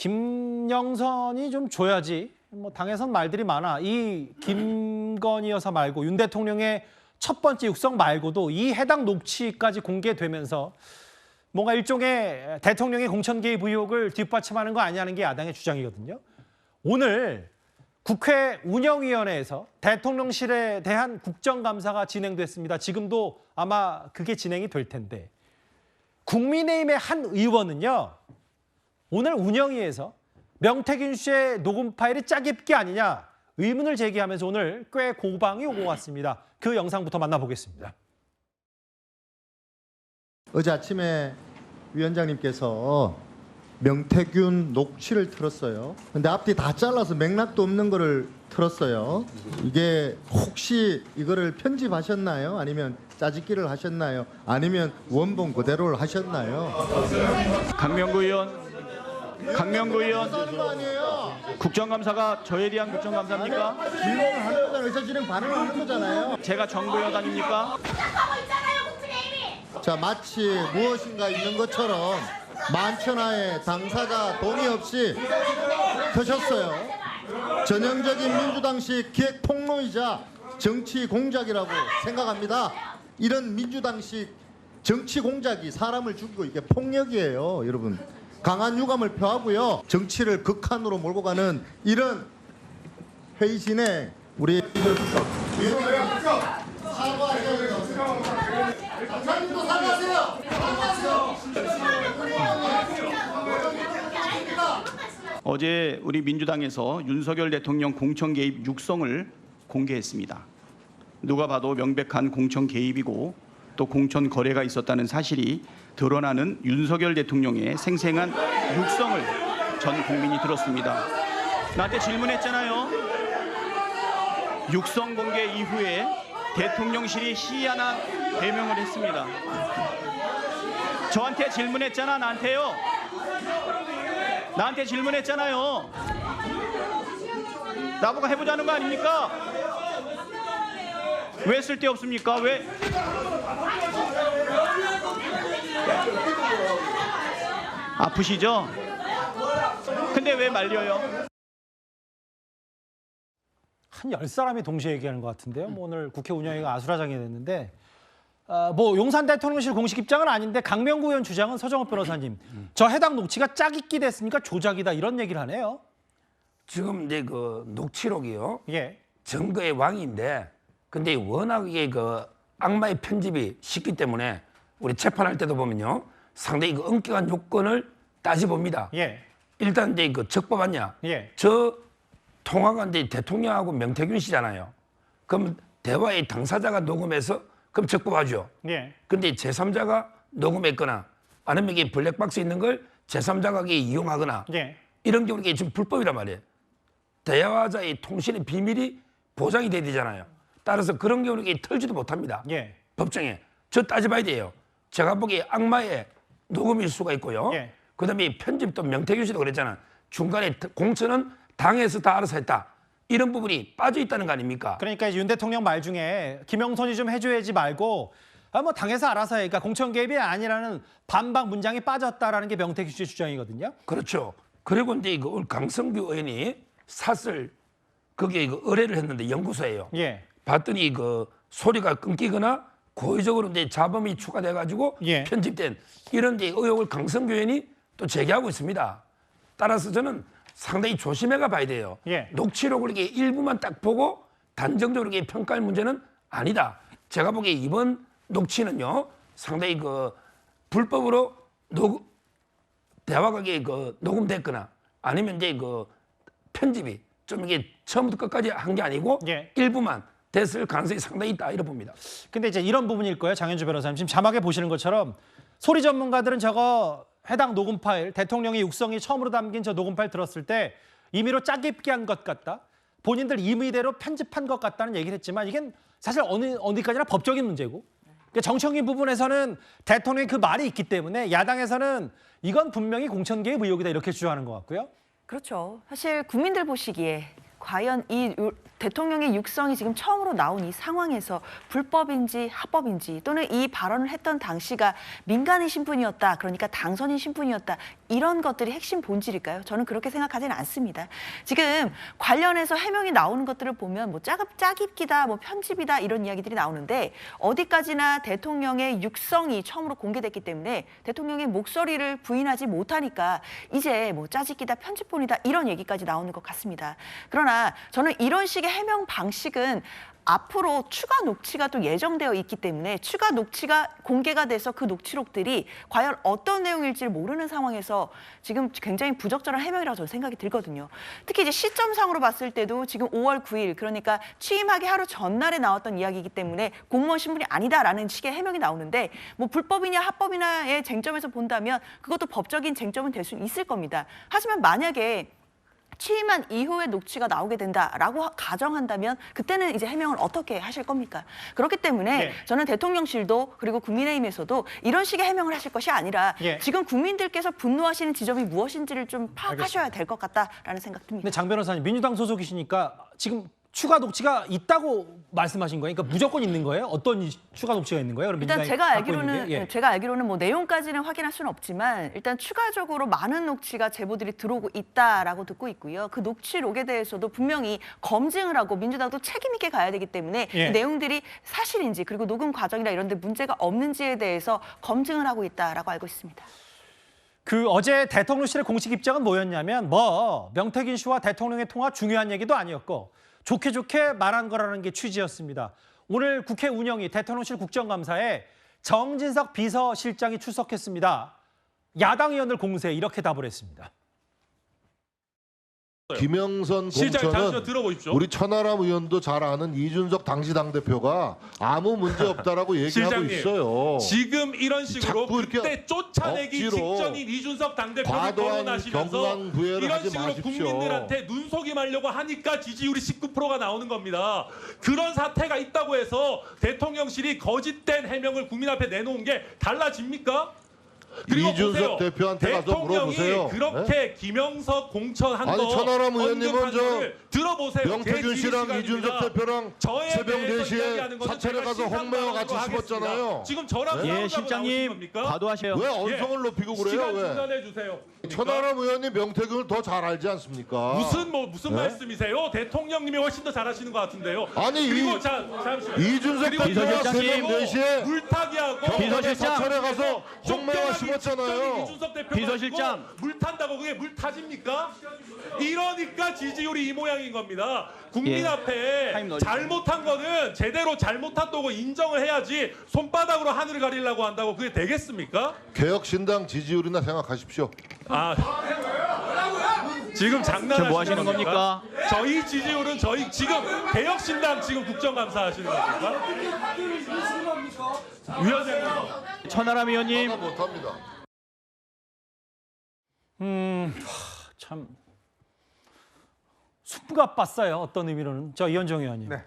김영선이 좀 줘야지. 뭐 당에선 말들이 많아. 이 김건희 여사 말고 윤 대통령의 첫 번째 육성 말고도 이 해당 녹취까지 공개되면서 뭔가 일종의 대통령의 공천 개입 의혹을 뒷받침하는 거 아니냐는 게 야당의 주장이거든요. 오늘 국회 운영위원회에서 대통령실에 대한 국정감사가 진행됐습니다. 지금도 아마 그게 진행이 될 텐데 국민의힘의 한 의원은요. 오늘 운영위에서 명태균 씨의 녹음 파일이 짜깁기 아니냐 의문을 제기하면서 오늘 꽤 고방이 오고 갔습니다. 그 영상부터 만나보겠습니다. 어제 아침에 위원장님께서 명태균 녹취를 틀었어요. 근데 앞뒤 다 잘라서 맥락도 없는 거를 틀었어요. 이게 혹시 이거를 편집하셨나요? 아니면 짜집기를 하셨나요? 아니면 원본 그대로를 하셨나요? 강명구 의원 국정감사가 저에 대한 국정감사입니까? 질문을 하는 거잖아요. 의사진행 반응을 하는 거잖아요. 제가 정부 여당입니까? 자, 마치 무엇인가 있는 것처럼 만천하에 당사자 동의 없이 터셨어요. 전형적인 민주당식 기획 폭로이자 정치 공작이라고 생각합니다. 이런 민주당식 정치 공작이 사람을 죽이고 이게 폭력이에요, 여러분. 강한 유감을 표하고요. 정치를 극한으로 몰고 가는 이런 회의 진행 우리 어제 우리 민주당에서 윤석열 대통령 공천 개입 육성을 공개했습니다. 누가 봐도 명백한 공천 개입이고 또 공천 거래가 있었다는 사실이 드러나는 윤석열 대통령의 생생한 육성을 전 국민이 들었습니다. 나한테 질문했잖아요. 육성 공개 이후에 대통령실이 시한한 대명을 했습니다. 저한테 질문했잖아, 나한테요. 나한테 질문했잖아요. 나보고 해보자는 거 아닙니까? 왜 쓸데없습니까? 왜? 아프시죠? 근데 왜 말려요? 한 10사람이 동시에 얘기하는 것 같은데요. 뭐 오늘 국회 운영위가 아수라장이 됐는데 뭐 용산 대통령실 공식 입장은 아닌데 강명구 의원 주장은 서정업 변호사님 저 해당 녹취가 짜깁기 됐으니까 조작이다 이런 얘기를 하네요. 지금 이제 그 녹취록이요. 예. 증거의 왕인데 근데 워낙에 그 악마의 편집이 쉽기 때문에 우리 재판할 때도 보면요. 상당히 그 엄격한 요건을 따져봅니다. 예. 일단 이제 그 적법하냐. 예. 저 통화가 이제 대통령하고 명태균 씨잖아요. 그럼 대화의 당사자가 녹음해서 그럼 적법하죠. 예. 근데 제3자가 녹음했거나 아니면 이게 블랙박스 있는 걸 제3자가 이용하거나 예. 이런 경우는 이게 지금 불법이란 말이에요. 대화자의 통신의 비밀이 보장이 돼야 되잖아요. 따라서 그런 경우는 이게 털지도 못합니다. 예. 법정에. 저 따져봐야 돼요. 제가 보기에 악마의 녹음일 수가 있고요. 예. 그다음에 편집도 명태균 씨도 그랬잖아. 중간에 공천은 당에서 다 알아서 했다. 이런 부분이 빠져 있다는 거 아닙니까? 그러니까 이제 윤 대통령 말 중에 김영선이 좀 해줘야지 말고 뭐 당에서 알아서 해. 그러니까 공천 개입이 아니라는 반박 문장이 빠졌다라는 게 명태균 씨의 주장이거든요. 그렇죠. 그리고 이제 이거 오늘 강성규 의원이 샀을 거기에 이거 의뢰를 했는데 연구소예요. 예. 봤더니 그 소리가 끊기거나 고의적으로 이제 잡음이 추가돼가지고 예. 편집된 이런 이제 의혹을 강성규 의원이 또 제기하고 있습니다. 따라서 저는 상당히 조심해가 봐야 돼요. 예. 녹취록을 이렇게 일부만 딱 보고 단정적으로 이렇게 평가할 문제는 아니다. 제가 보기에 이번 녹취는요 상당히 그 불법으로 대화가 그 녹음됐거나 아니면 이제 그 편집이 좀 이게 처음부터 끝까지 한 게 아니고 예. 일부만 됐을 가능성이 상당히 있다 이렇게 봅니다. 근데 이제 이런 부분일 거예요. 장현주 변호사님. 지금 자막에 보시는 것처럼 소리 전문가들은 저거 해당 녹음 파일, 대통령의 육성이 처음으로 담긴 저 녹음 파일 들었을 때 임의로 짜깁기 한 것 같다. 본인들 임의대로 편집한 것 같다는 얘기를 했지만 이게 사실 어디까지나 법적인 문제고 그러니까 정치적인 부분에서는 대통령의 그 말이 있기 때문에 야당에서는 이건 분명히 공천 개입 의혹이다 이렇게 주장하는 것 같고요. 그렇죠. 사실 국민들 보시기에 과연 이 대통령의 육성이 지금 처음으로 나온 이 상황에서 불법인지 합법인지 또는 이 발언을 했던 당시가 민간인 신분이었다. 그러니까 당선인 신분이었다. 이런 것들이 핵심 본질일까요? 저는 그렇게 생각하지는 않습니다. 지금 관련해서 해명이 나오는 것들을 보면 뭐 짜깁기다, 뭐 편집이다 이런 이야기들이 나오는데 어디까지나 대통령의 육성이 처음으로 공개됐기 때문에 대통령의 목소리를 부인하지 못하니까 이제 뭐 짜깁기다, 편집본이다 이런 얘기까지 나오는 것 같습니다. 그러나 저는 이런 식의 해명 방식은 앞으로 추가 녹취가 또 예정되어 있기 때문에 추가 녹취가 공개가 돼서 그 녹취록들이 과연 어떤 내용일지를 모르는 상황에서 지금 굉장히 부적절한 해명이라고 저는 생각이 들거든요. 특히 이제 시점상으로 봤을 때도 지금 5월 9일 그러니까 취임하기 하루 전날에 나왔던 이야기이기 때문에 공무원 신분이 아니다라는 식의 해명이 나오는데 뭐 불법이냐 합법이냐의 쟁점에서 본다면 그것도 법적인 쟁점은 될 수 있을 겁니다. 하지만 만약에 취임한 이후에 녹취가 나오게 된다라고 가정한다면 그때는 이제 해명을 어떻게 하실 겁니까? 그렇기 때문에 예. 저는 대통령실도 그리고 국민의힘에서도 이런 식의 해명을 하실 것이 아니라 예. 지금 국민들께서 분노하시는 지점이 무엇인지를 좀 파악하셔야 될 것 같다라는 생각 듭니다. 근데 장 변호사님 민주당 소속이시니까 지금 추가 녹취가 있다고 말씀하신 거예요? 그러니까 무조건 있는 거예요? 어떤 추가 녹취가 있는 거예요? 그럼 일단 민주당이 제가 알기로는 뭐 내용까지는 확인할 수는 없지만 일단 추가적으로 많은 녹취가 제보들이 들어오고 있다라고 듣고 있고요. 그 녹취록에 대해서도 분명히 검증을 하고 민주당도 책임 있게 가야 되기 때문에 예. 이 내용들이 사실인지 그리고 녹음 과정이나 이런 데 문제가 없는지에 대해서 검증을 하고 있다라고 알고 있습니다. 그 어제 대통령실의 공식 입장은 뭐였냐면 뭐 명태균 씨와 대통령의 통화 중요한 얘기도 아니었고 좋게 말한 거라는 게 취지였습니다. 오늘 국회 운영위 대통령실 국정감사에 정진석 비서실장이 출석했습니다. 야당 의원들 공세 이렇게 답을 했습니다. 김영선 실장님 잠시만 공천은 들어보십시오. 우리 천하람 의원도 잘 아는 이준석 당시 당대표가 아무 문제 없다라고 얘기하고 실장님, 있어요. 지금 이런 식으로 자꾸 이렇게 그때 쫓아내기 억지로 직전인 이준석 당대표를 과도한 거론하시면서 경강부회를 이런 하지 식으로 마십시오. 국민들한테 눈속임하려고 하니까 지지율이 19%가 나오는 겁니다. 그런 사태가 있다고 해서 대통령실이 거짓된 해명을 국민 앞에 내놓은 게 달라집니까? 그리고 이준석 보세요. 대표한테 가서 대통령이 물어보세요. 그렇게 김영석 공천한 아니, 거 천하람 의원님은 언급한 저 거를 들어보세요. 명태균 제 씨랑 지휘 이준석 시간입니다. 대표랑 저에 새벽 대해서 4시에 이야기하는 거는 사찰에 제가 가서 홍매와 같이 신상방으로 씹었잖아요. 하겠습니다. 지금 저랑 싸우자고 예, 나오신 실장님 겁니까? 과도하세요. 왜 언성을 높이고 그래요? 시간 왜? 중단해 주세요. 천하람 의원님 명태균을 더 잘 알지 않습니까? 무슨 네? 말씀이세요? 대통령님이 훨씬 더 잘하시는 것 같은데요. 아니, 그리고 잠시만. 이준석 그리고 대표가 비서실장님. 새벽 4시에 물타기하고 경찰에 사찰에 가서 홍매와 쫓겨나기 심었잖아요. 직전인 이준석 대표가 비서실장. 있고 물 탄다고 그게 물 타집니까? 이러니까 지지율이 이 모양인 겁니다. 국민 예. 앞에 타임 넣어주세요. 잘못한 거는 제대로 잘못한다고 인정을 해야지 손바닥으로 하늘을 가리려고 한다고 그게 되겠습니까? 개혁신당 지지율이나 생각하십시오. 아, 지금 장난하시는 지금 뭐 하시는 겁니까? 저희 지지율은 저희 지금 개혁신당 지금 국정감사 하시는 겁니까? 위원장님. 천하람 의원님 못합니다. 참 숨가 빴어요. 어떤 의미로는. 저 이현정 의원님. 네.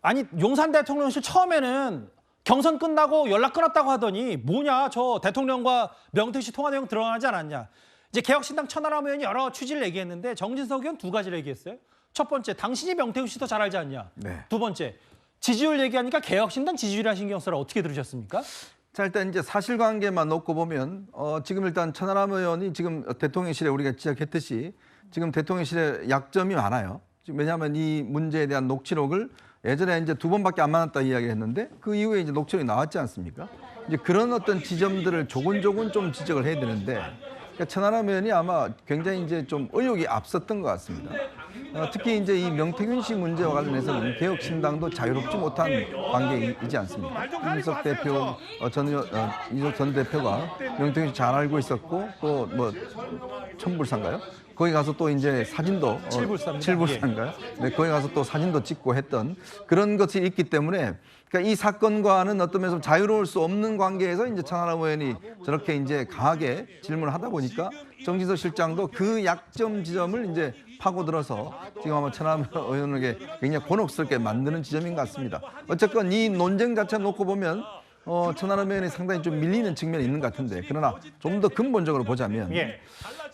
아니 용산 대통령실 처음에는 경선 끝나고 연락 끊었다고 하더니 뭐냐 저 대통령과 명태 씨 통화 내용 드러나지 않았냐. 이제 개혁신당 천하람 의원이 여러 취지를 얘기했는데 정진석 의원 두 가지를 얘기했어요. 첫 번째 당신이 명태균 씨 더 잘 알지 않냐. 네. 두 번째 지지율 얘기하니까 개혁신당 지지율이라 신경 써라. 어떻게 들으셨습니까? 자, 일단 이제 사실관계만 놓고 보면 지금 일단 천하람 의원이 지금 대통령실에 우리가 지적했듯이 지금 대통령실에 약점이 많아요. 지금 왜냐하면 이 문제에 대한 녹취록을 예전에 이제 2번밖에 안 만났다 이야기했는데 그 이후에 이제 녹취록이 나왔지 않습니까? 이제 그런 어떤 지점들을 조근조근 좀 지적을 해야 되는데 그러니까 천하람 의원이 아마 굉장히 이제 좀 의욕이 앞섰던 것 같습니다. 특히 이제 이 명태균 씨 문제와 관련해서는 개혁신당도 자유롭지 못한 관계이지 않습니까? 이준석 대표 이준석 전 대표가 명태균 씨 잘 알고 있었고 또 뭐 천불사인가요? 거기 가서 또 이제 사진도 칠불사인가요? 네, 거기 가서 또 사진도 찍고 했던 그런 것이 있기 때문에 그러니까 이 사건과는 어떤 면에서 자유로울 수 없는 관계에서 이제 천하람 의원이 저렇게 이제 강하게 질문을 하다 보니까 정진석 실장도 그 약점 지점을 이제 파고들어서 지금 아마 천하람 의원에게 굉장히 곤혹스럽게 만드는 지점인 것 같습니다. 어쨌건 이 논쟁 자체 놓고 보면 천하람 의원이 상당히 좀 밀리는 측면이 있는 것 같은데 그러나 좀 더 근본적으로 보자면 예.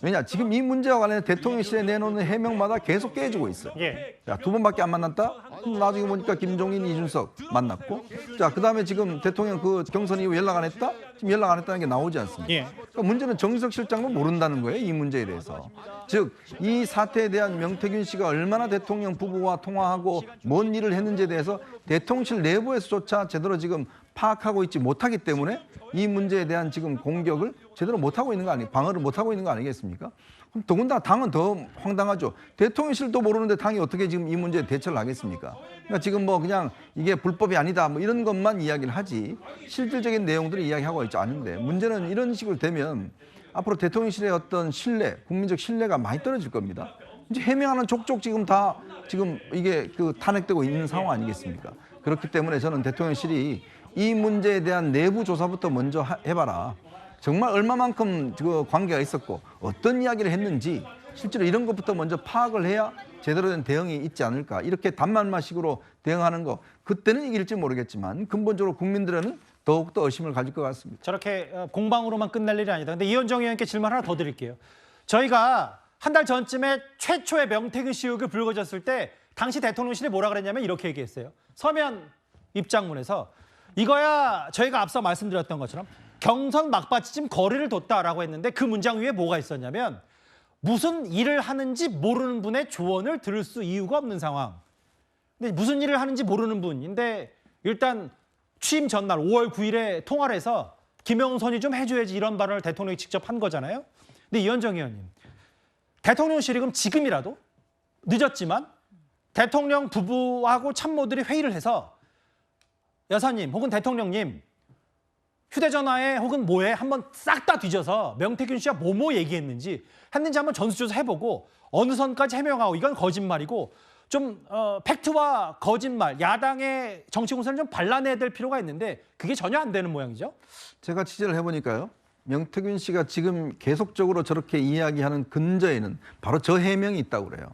왜냐 지금 이 문제와 관련해 대통령실에 내놓는 해명마다 계속 깨지고 있어요. 예. 자, 2번밖에 안 만났다? 나중에 보니까 김종인, 이준석 만났고 자, 그다음에 지금 대통령 그 경선 이후 연락 안 했다? 지금 연락 안 했다는 게 나오지 않습니까? 예. 그러니까 문제는 정석 실장도 모른다는 거예요. 이 문제에 대해서. 즉, 이 사태에 대한 명태균 씨가 얼마나 대통령 부부와 통화하고 뭔 일을 했는지에 대해서 대통령실 내부에서조차 제대로 지금 파악하고 있지 못하기 때문에 이 문제에 대한 지금 공격을 제대로 못하고 있는 거 아니, 방어를 못하고 있는 거 아니겠습니까? 그럼 더군다나 당은 더 황당하죠. 대통령실도 모르는데 당이 어떻게 지금 이 문제에 대처를 하겠습니까? 그러니까 지금 뭐 그냥 이게 불법이 아니다 뭐 이런 것만 이야기를 하지 실질적인 내용들을 이야기하고 있지 않은데 문제는 이런 식으로 되면 앞으로 대통령실의 어떤 신뢰, 국민적 신뢰가 많이 떨어질 겁니다. 이제 해명하는 족족 지금 다 지금 이게 그 탄핵되고 있는 상황 아니겠습니까? 그렇기 때문에 저는 대통령실이 이 문제에 대한 내부 조사부터 먼저 해봐라. 정말 얼마만큼 그 관계가 있었고 어떤 이야기를 했는지 실제로 이런 것부터 먼저 파악을 해야 제대로 된 대응이 있지 않을까. 이렇게 단말마식으로 대응하는 거 그때는 이길지 모르겠지만 근본적으로 국민들은 더욱더 의심을 가질 것 같습니다. 저렇게 공방으로만 끝날 일이 아니다. 근데 이현정 의원께 질문 하나 더 드릴게요. 저희가 한 달 전쯤에 최초의 명태균 씨 의혹이 불거졌을 때 당시 대통령실이 뭐라 그랬냐면 이렇게 얘기했어요. 서면 입장문에서 이거야 저희가 앞서 말씀드렸던 것처럼 경선 막바지쯤 거리를 뒀다라고 했는데 그 문장 위에 뭐가 있었냐면 무슨 일을 하는지 모르는 분의 조언을 들을 수 이유가 없는 상황. 근데 무슨 일을 하는지 모르는 분인데 일단 취임 전날 5월 9일에 통화를 해서 김영선이 좀 해줘야지 이런 발언을 대통령이 직접 한 거잖아요. 근데 이현정 의원님, 대통령실이 그럼 지금이라도 늦었지만 대통령 부부하고 참모들이 회의를 해서 여사님 혹은 대통령님 휴대전화에 혹은 뭐에 한번 싹 다 뒤져서 명태균 씨가 뭐뭐 얘기했는지 했는지 한번 전수조사 해보고 어느 선까지 해명하고 이건 거짓말이고 좀 팩트와 거짓말, 야당의 정치 공세를 좀 발라내야 될 필요가 있는데 그게 전혀 안 되는 모양이죠. 제가 취재를 해보니까요. 명태균 씨가 지금 계속적으로 저렇게 이야기하는 근저에는 바로 저 해명이 있다고 그래요.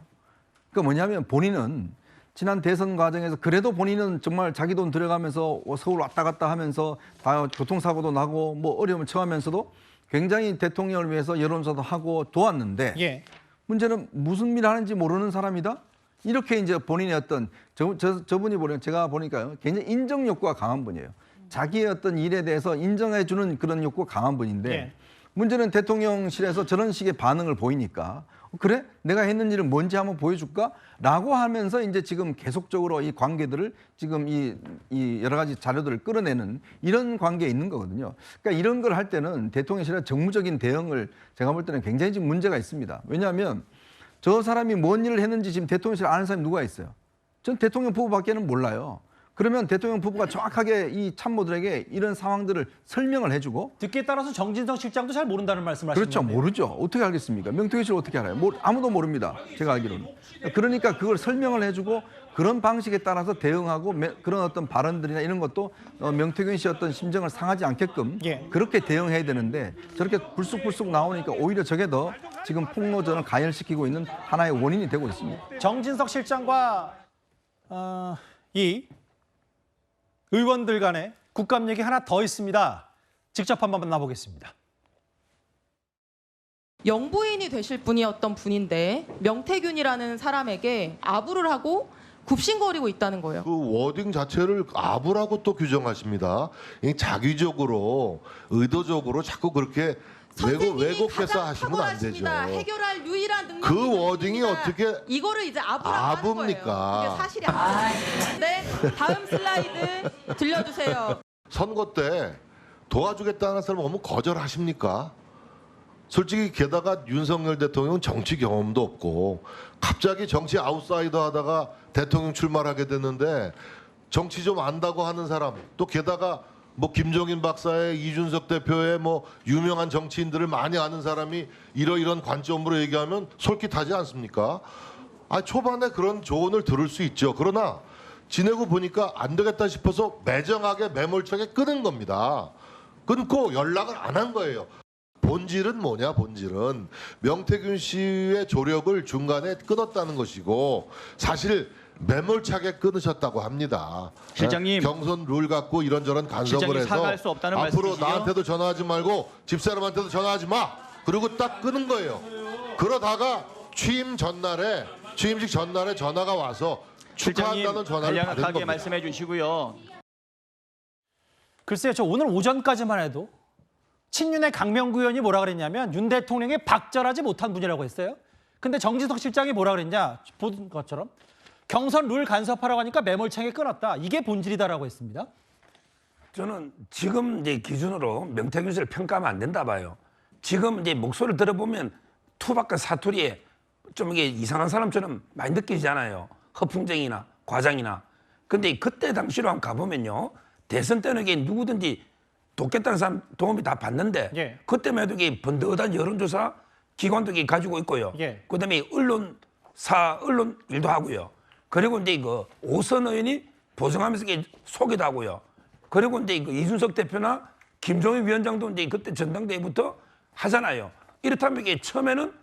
그러니까 뭐냐면 본인은 지난 대선 과정에서 그래도 본인은 정말 자기 돈 들여가면서 서울 왔다 갔다 하면서 다 교통사고도 나고 뭐 어려움을 처하면서도 굉장히 대통령을 위해서 여론조사도 하고 도왔는데 예. 문제는 무슨 일을 하는지 모르는 사람이다? 이렇게 이제 본인의 어떤 저분이 보면 제가 보니까요 굉장히 인정 욕구가 강한 분이에요. 자기의 어떤 일에 대해서 인정해주는 그런 욕구가 강한 분인데 예. 문제는 대통령실에서 저런 식의 반응을 보이니까 그래? 내가 했는 일은 뭔지 한번 보여줄까? 라고 하면서 이제 지금 계속적으로 이 관계들을 지금 이 여러 가지 자료들을 끌어내는 이런 관계에 있는 거거든요. 그러니까 이런 걸 할 때는 대통령실의 정무적인 대응을 제가 볼 때는 굉장히 지금 문제가 있습니다. 왜냐하면 저 사람이 뭔 일을 했는지 지금 대통령실 아는 사람이 누가 있어요? 전 대통령 부부밖에는 몰라요. 그러면 대통령 부부가 정확하게 이 참모들에게 이런 상황들을 설명을 해주고 듣기에 따라서 정진석 실장도 잘 모른다는 말씀을 하시는 그렇죠. 건데요. 모르죠. 어떻게 알겠습니까? 명태균 씨를 어떻게 알아요? 아무도 모릅니다. 제가 알기로는. 그러니까 그걸 설명을 해주고 그런 방식에 따라서 대응하고 그런 어떤 발언들이나 이런 것도 명태균 씨의 어떤 심정을 상하지 않게끔 예. 그렇게 대응해야 되는데 저렇게 불쑥불쑥 나오니까 오히려 저게 더 지금 폭로전을 가열시키고 있는 하나의 원인이 되고 있습니다. 정진석 실장과 이 의원들 간에 국감 얘기 하나 더 있습니다. 직접 한번 만나보겠습니다. 영부인이 되실 분이었던 분인데 명태균이라는 사람에게 아부를 하고 굽신거리고 있다는 거예요. 그 워딩 자체를 아부라고 또 규정하십니다. 이 자기적으로 의도적으로 자꾸 그렇게 왜곡해서 하시면 안 되죠. 해결할 유일한 능력이 그 워딩이 있습니다. 어떻게 이거를 이제 아부라고 하는 아부입니까? 거예요. 이게 사실이 아니에요. 네, 다음 슬라이드 들려주세요. 선거 때 도와주겠다는 사람 오면 거절하십니까? 솔직히 게다가 윤석열 대통령은 정치 경험도 없고 갑자기 정치 아웃사이더 하다가 대통령 출마를 하게 됐는데 정치 좀 안다고 하는 사람 또 게다가 뭐 김종인 박사의 이준석 대표의 뭐 유명한 정치인들을 많이 아는 사람이 이러이런 관점으로 얘기하면 솔깃하지 않습니까? 초반에 그런 조언을 들을 수 있죠. 그러나 지내고 보니까 안 되겠다 싶어서 매정하게 매몰차게 끊은 겁니다. 끊고 연락을 안 한 거예요. 본질은 뭐냐? 본질은 명태균 씨의 조력을 중간에 끊었다는 것이고 사실 매몰차게 끊으셨다고 합니다. 실장님. 경선 룰 갖고 이런저런 간섭을 실장님, 해서 사과할 수 없다는 앞으로 말씀이시죠? 나한테도 전화하지 말고 집사람한테도 전화하지 마. 그리고 딱 끊은 거예요. 그러다가 취임식 전날에 전화가 와서 실장님 축하한다는 전화를 받은 간략하게 겁니다. 말씀해 주시고요. 글쎄요, 저 오늘 오전까지만 해도 친윤의 강명구 의원이 뭐라 그랬냐면 윤 대통령이 박절하지 못한 분이라고 했어요. 근데 정진석 실장이 뭐라 그랬냐, 본 것처럼 경선 룰 간섭하라고 하니까 매몰차게 끊었다. 이게 본질이다라고 했습니다. 저는 지금 이제 기준으로 명태균 씨를 평가하면 안 된다 봐요. 지금 이제 목소리를 들어보면 투박한 사투리에 좀 이게 이상한 사람처럼 많이 느껴지잖아요. 허풍쟁이나 과장이나. 근데 그때 당시로 한번 가보면요. 대선 때는 이게 누구든지 돕겠다는 사람 도움이 다 받는데 예. 그때만 해도 이게 번듯한 여론조사 기관도 이게 가지고 있고요. 예. 그다음에 언론 일도 하고요. 그리고 이제 그 오선 의원이 보증하면서 이게 소개도 하고요. 그리고 이제 그 이준석 대표나 김종인 위원장도 이제 그때 전당대회부터 하잖아요. 이렇다면 이게 처음에는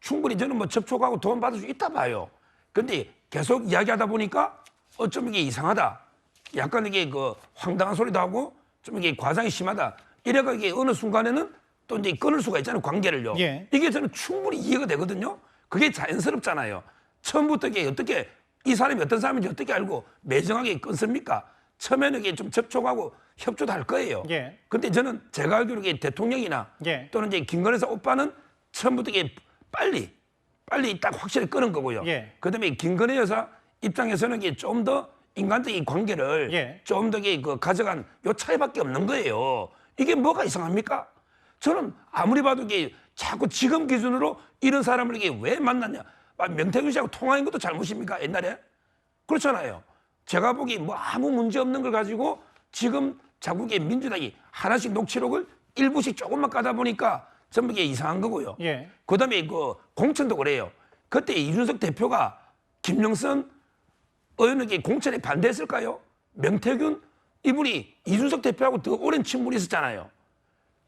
충분히 저는 뭐 접촉하고 도움 받을 수 있다 봐요. 근데 계속 이야기하다 보니까 어쩜 이게 이상하다. 약간 이게 그 황당한 소리도 하고 좀 이게 과장이 심하다. 이래가 이게 어느 순간에는 또 이제 끊을 수가 있잖아요. 관계를요. 예. 이게 저는 충분히 이해가 되거든요. 그게 자연스럽잖아요. 처음부터 이게 어떻게 이 사람이 어떤 사람인지 어떻게 알고 매정하게 끊습니까? 처음에는 이게 좀 접촉하고 협조도 할 거예요. 예. 근데 저는 제가 알기로 이게 대통령이나 예. 또는 이제 김건희 여사 오빠는 처음부터 이게 빨리 딱 확실히 끊은 거고요. 예. 그다음에 김건희 여사 입장에서는 이게 좀 더 인간적인 관계를 예. 좀 더 그 가져간 요 차이밖에 없는 거예요. 이게 뭐가 이상합니까? 저는 아무리 봐도 이게 자꾸 지금 기준으로 이런 사람을 이게 왜 만났냐? 명태균 씨하고 통화한 것도 잘못입니까? 옛날에 그렇잖아요. 제가 보기 뭐 아무 문제 없는 걸 가지고 지금 자꾸 이게 민주당이 하나씩 녹취록을 일부씩 조금만 까다 보니까 전부 이게 이상한 거고요. 예. 그다음에 그 공천도 그래요. 그때 이준석 대표가 김영선 의원에게 공천에 반대했을까요? 명태균 이분이 이준석 대표하고 더 오랜 친분이 있었잖아요.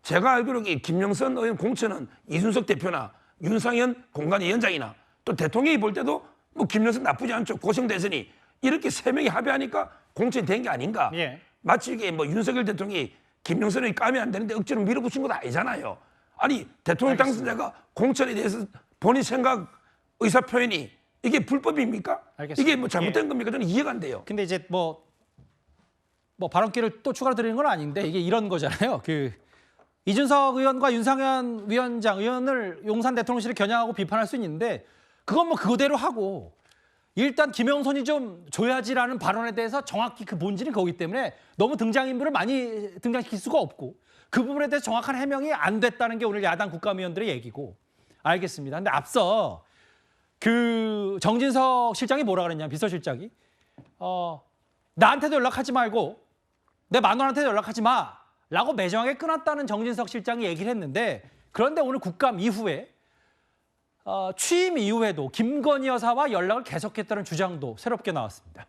제가 알기로 김영선 의원 공천은 이준석 대표나 윤상현 공관위원장이나 또 대통령이 볼 때도 뭐 김영선 나쁘지 않죠. 고생대선이 이렇게 세 명이 합의하니까 공천이 된 게 아닌가. 예. 마치 이게 뭐 윤석열 대통령이 김영선을 까면 안 되는데 억지로 밀어붙인 것도 아니잖아요. 아니 대통령 당선자가 공천에 대해서 본인 생각 의사 표현이 이게 불법입니까? 알겠습니다. 이게 뭐 잘못된 겁니까? 저는 이해가 안 돼요. 근데 이제 뭐 발언기를 또 추가로 드리는 건 아닌데 이게 이런 거잖아요. 그 이준석 의원과 윤상현 위원장 의원을 용산 대통령실을 겨냥하고 비판할 수 있는데 그건 뭐 그거대로 하고 일단 김영선이 좀 줘야지라는 발언에 대해서 정확히 그 본질이 거기 때문에 너무 등장인물을 많이 등장시킬 수가 없고 그 부분에 대해서 정확한 해명이 안 됐다는 게 오늘 야당 국감의원들의 얘기고 알겠습니다. 근데 앞서 그 정진석 실장이 뭐라 그랬냐면 비서실장이 나한테도 연락하지 말고 내 마누라한테도 연락하지 마라고 매정하게 끊었다는 정진석 실장이 얘기를 했는데 그런데 오늘 국감 이후에 취임 이후에도 김건희 여사와 연락을 계속했다는 주장도 새롭게 나왔습니다.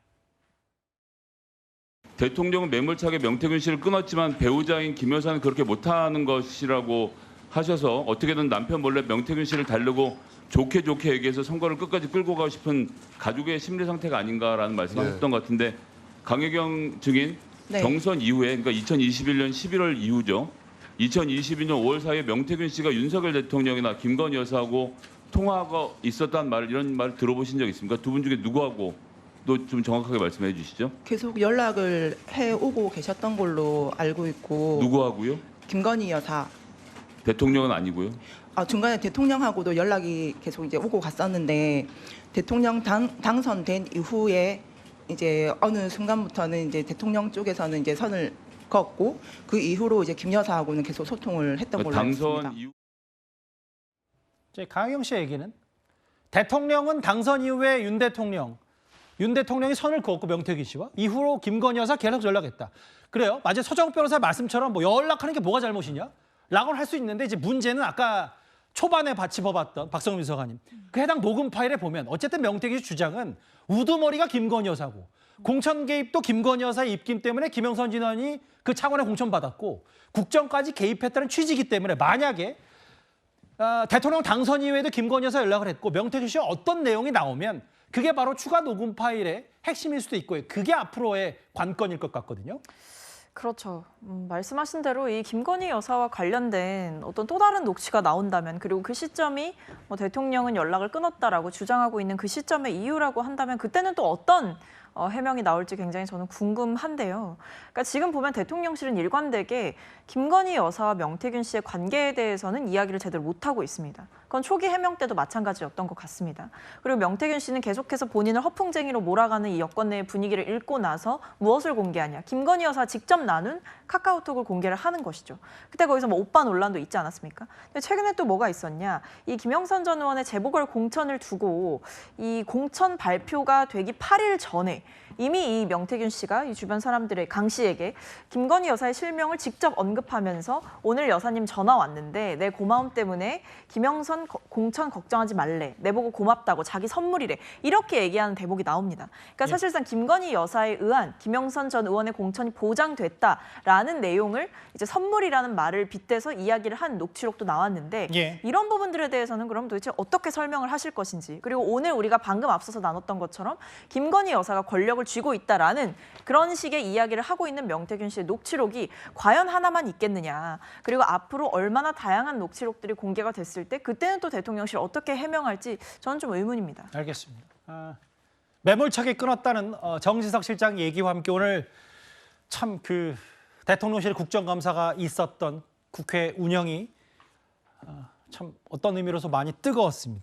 대통령은 매몰차게 명태균 씨를 끊었지만 배우자인 김 여사는 그렇게 못하는 것이라고 하셔서 어떻게든 남편 몰래 명태균 씨를 달래고 좋게 얘기해서 선거를 끝까지 끌고 가고 싶은 가족의 심리 상태가 아닌가라는 말씀을 하셨던 것 같은데 강혜경 증인 네. 경선 이후에 그러니까 2021년 11월 이후죠. 2022년 5월 사이에 명태균 씨가 윤석열 대통령이나 김건희 여사하고 통화가 있었다는 말 이런 말 들어보신 적 있습니까? 두 분 중에 누구하고 또 좀 정확하게 말씀해 주시죠. 계속 연락을 해오고 계셨던 걸로 알고 있고 누구하고요? 김건희 여사 대통령은 아니고요. 중간에 대통령하고도 연락이 계속 이제 오고 갔었는데 대통령 당선된 이후에 이제 어느 순간부터는 이제 대통령 쪽에서는 이제 선을 그었고 그 이후로 이제 김 여사하고는 계속 소통을 했던 걸로 알고 있습니다. 당선 이후 강혜경 씨의 얘기는 대통령은 당선 이후에 윤 대통령이 선을 그었고 명태균 씨와 이후로 김건희 여사 계속 연락했다. 그래요. 맞아요. 서정욱 변호사 말씀처럼 뭐 연락하는 게 뭐가 잘못이냐? 라고는 할 수 있는데 이제 문제는 아까 초반에 짚어봤던 박성민 비서관님 그 해당 녹음 파일에 보면 어쨌든 명태균 씨 주장은 우두머리가 김건희 여사고 공천 개입도 김건희 여사의 입김 때문에 김영선 진원이 그 차관에 공천받았고 국정까지 개입했다는 취지이기 때문에 만약에 대통령 당선 이후에도 김건희 여사 연락을 했고 명태균 씨와 어떤 내용이 나오면 그게 바로 추가 녹음 파일의 핵심일 수도 있고요. 그게 앞으로의 관건일 것 같거든요. 그렇죠. 말씀하신 대로 이 김건희 여사와 관련된 어떤 또 다른 녹취가 나온다면, 그리고 그 시점이 뭐 대통령은 연락을 끊었다라고 주장하고 있는 그 시점의 이유라고 한다면, 그때는 또 어떤 해명이 나올지 굉장히 저는 궁금한데요. 그러니까 지금 보면 대통령실은 일관되게 김건희 여사와 명태균 씨의 관계에 대해서는 이야기를 제대로 못하고 있습니다. 그건 초기 해명 때도 마찬가지였던 것 같습니다. 그리고 명태균 씨는 계속해서 본인을 허풍쟁이로 몰아가는 이 여권 내의 분위기를 읽고 나서 무엇을 공개하냐. 김건희 여사가 직접 나눈 카카오톡을 공개를 하는 것이죠. 그때 거기서 뭐 오빠 논란도 있지 않았습니까? 근데 최근에 또 뭐가 있었냐. 이 김영선 전 의원의 재보궐 공천을 두고 이 공천 발표가 되기 8일 전에 이미 이 명태균 씨가 이 주변 사람들의 강 씨에게 김건희 여사의 실명을 직접 언급하면서 오늘 여사님 전화 왔는데 내 고마움 때문에 김영선 공천 걱정하지 말래. 내보고 고맙다고 자기 선물이래. 이렇게 얘기하는 대목이 나옵니다. 그러니까 사실상 김건희 여사에 의한 김영선 전 의원의 공천이 보장됐다라는 내용을 이제 선물이라는 말을 빗대서 이야기를 한 녹취록도 나왔는데 이런 부분들에 대해서는 그럼 도대체 어떻게 설명을 하실 것인지, 그리고 오늘 우리가 방금 앞서서 나눴던 것처럼 김건희 여사가 권력을 쥐고 있다라는 그런 식의 이야기를 하고 있는 명태균 씨의 녹취록이 과연 하나만 있겠느냐. 그리고 앞으로 얼마나 다양한 녹취록들이 공개가 됐을 때 그때는 또 대통령실 어떻게 해명할지 저는 좀 의문입니다. 알겠습니다. 매몰차게 끊었다는 정진석 실장 얘기와 함께 오늘 참 그 대통령실 국정감사가 있었던 국회 운영이 참 어떤 의미로서 많이 뜨거웠습니다.